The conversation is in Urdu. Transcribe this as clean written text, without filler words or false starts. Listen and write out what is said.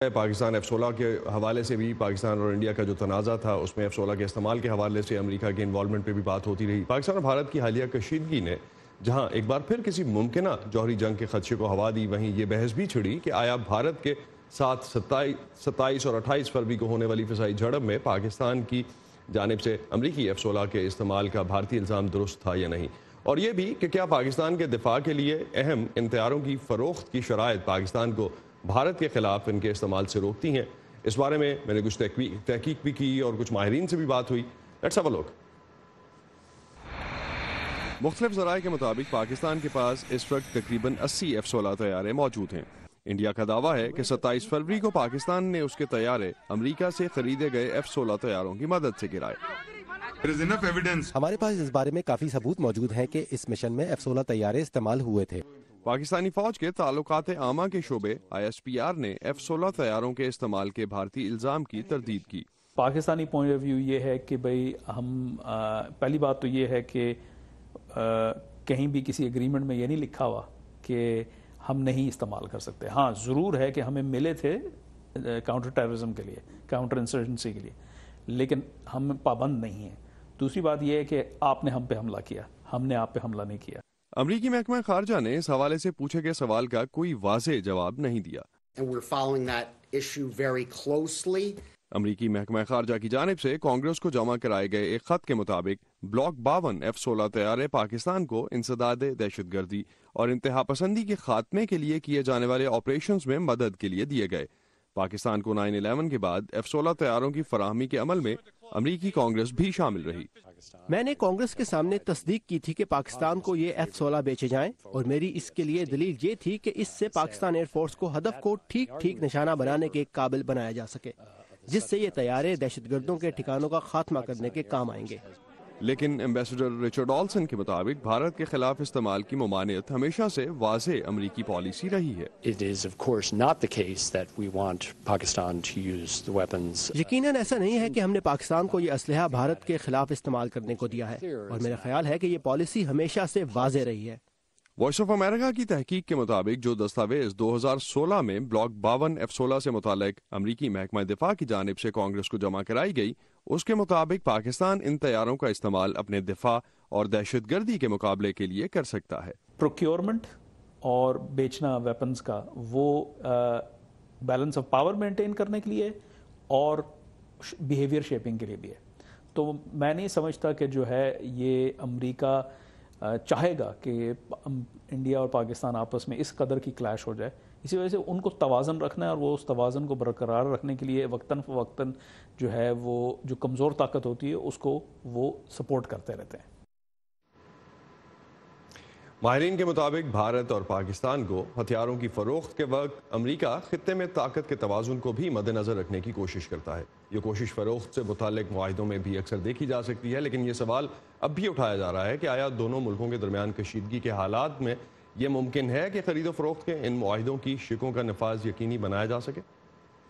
پاکستان F-16 کے حوالے سے بھی پاکستان اور انڈیا کا جو تنازع تھا اس میں F-16 کے استعمال کے حوالے سے امریکہ کے انوالومنٹ پہ بھی بات ہوتی رہی۔ پاکستان اور بھارت کی حالیہ کشیدگی نے جہاں ایک بار پھر کسی ممکنہ جوہری جنگ کے خدشے کو ہوا دی، وہیں یہ بحث بھی چھڑی کہ آیا بھارت کے ساتھ 27 اور 28 فروری کو ہونے والی فضائی جھڑپ میں پاکستان کی جانب سے امریکی F-16 کے استعمال کا بھارتی الزام درست تھا یا نہیں، اور یہ بھی کہ کیا پاکستان کے دفاع کے لیے اہم ان طیاروں کی فروخت کی شرائط پاکستان کو بھارت کے خلاف ان کے استعمال سے روکتی ہیں۔ اس بارے میں نے کچھ تحقیق بھی کی اور کچھ ماہرین سے بھی بات ہوئی۔ لیٹس ہیو اے لک۔ مختلف ذرائع کے مطابق پاکستان کے پاس اس وقت تقریباً 80 F-16 طیارے موجود ہیں۔ انڈیا کا دعویٰ ہے کہ 27 فروری کو پاکستان نے اس کے طیارے امریکہ سے خریدے گئے F-16 طیاروں کی مدد سے گرائے۔ ہمارے پاس اس بارے میں کافی ثبوت موجود ہیں کہ اس مشن میں F-16 طیارے استعمال ہوئے تھے۔ پاکستانی فوج کے تعلقات عامہ کے شعبے ISPR نے F-16 طیاروں کے استعمال کے بھارتی الزام کی تردید کی۔ پاکستانی پوائنٹ آف ویو یہ ہے کہ بھئی ہم پہلی بات تو یہ ہے کہ کہیں بھی کسی ایگریمنٹ میں یہ نہیں لکھا ہوا کہ ہم نہیں استعمال کر سکتے۔ ہاں ضرور ہے کہ ہمیں ملے تھے کاؤنٹر ٹیررزم کے لیے، کاؤنٹر انسرجنسی کے لیے، لیکن ہم پابند نہیں ہیں۔ دوسری بات یہ ہے کہ آپ نے ہم پہ حملہ کیا، ہم نے آپ پہ حملہ نہیں کیا۔ امریکی محکمہ خارجہ نے اس حوالے سے پوچھے گئے سوال کا کوئی واضح جواب نہیں دیا۔ امریکی محکمہ خارجہ کی جانب سے کانگریس کو جمع کرائے گئے ایک خط کے مطابق بلاک 52 F-16 طیارے پاکستان کو انسداد دہشت گردی اور انتہا پسندی کے خاتمے کے لیے کیے جانے والے آپریشنز میں مدد کے لیے دیے گئے۔ پاکستان کو 9/11 کے بعد F-16 طیاروں کی فراہمی کے عمل میں امریکی کانگریس بھی شامل رہی۔ میں نے کانگریس کے سامنے تصدیق کی تھی کہ پاکستان کو یہ F-16 بیچے جائیں، اور میری اس کے لیے دلیل یہ تھی کہ اس سے پاکستان ایئر فورس کو ہدف کو ٹھیک نشانہ بنانے کے قابل بنایا جا سکے، جس سے یہ طیارے دہشت گردوں کے ٹھکانوں کا خاتمہ کرنے کے کام آئیں گے۔ لیکن ایمبیسڈر رچرڈ آلسن کے مطابق بھارت کے خلاف استعمال کی ممانعت ہمیشہ سے واضح امریکی پالیسی رہی ہے۔ یقیناً ایسا نہیں ہے کہ ہم نے پاکستان کو یہ اسلحہ بھارت کے خلاف استعمال کرنے کو دیا ہے، اور میرا خیال ہے کہ یہ پالیسی ہمیشہ سے واضح رہی ہے۔ وائس آف امریکہ کی تحقیق کے مطابق جو دستاویز 2016 میں بلاک 52 F-16 سے متعلق امریکی محکمہ دفاع کی جانب سے کانگریس کو جمع کرائی گئی، اس کے مطابق پاکستان ان طیاروں کا استعمال اپنے دفاع اور دہشت گردی کے مقابلے کے لیے کر سکتا ہے۔ پروکیورمنٹ اور بیچنا ویپنز کا وہ بیلنس آف پاور مینٹین کرنے کے لیے اور بیہیویئر شیپنگ کے لیے بھی ہے۔ تو میں نہیں سمجھتا کہ جو ہے یہ امریکہ چاہے گا کہ انڈیا اور پاکستان آپس میں اس قدر کی کلیش ہو جائے۔ اسی وجہ سے ان کو توازن رکھنا ہے، اور وہ اس توازن کو برقرار رکھنے کے لیے وقتاً فوقتاً جو ہے وہ جو کمزور طاقت ہوتی ہے اس کو وہ سپورٹ کرتے رہتے ہیں۔ ماہرین کے مطابق بھارت اور پاکستان کو ہتھیاروں کی فروخت کے وقت امریکہ خطے میں طاقت کے توازن کو بھی مد نظر رکھنے کی کوشش کرتا ہے۔ یہ کوشش فروخت سے متعلق معاہدوں میں بھی اکثر دیکھی جا سکتی ہے، لیکن یہ سوال اب بھی اٹھایا جا رہا ہے کہ آیا دونوں ملکوں کے درمیان کشیدگی کے حالات میں یہ ممکن ہے کہ خرید و فروخت کے ان معاہدوں کی شقوں کا نفاذ یقینی بنایا جا سکے؟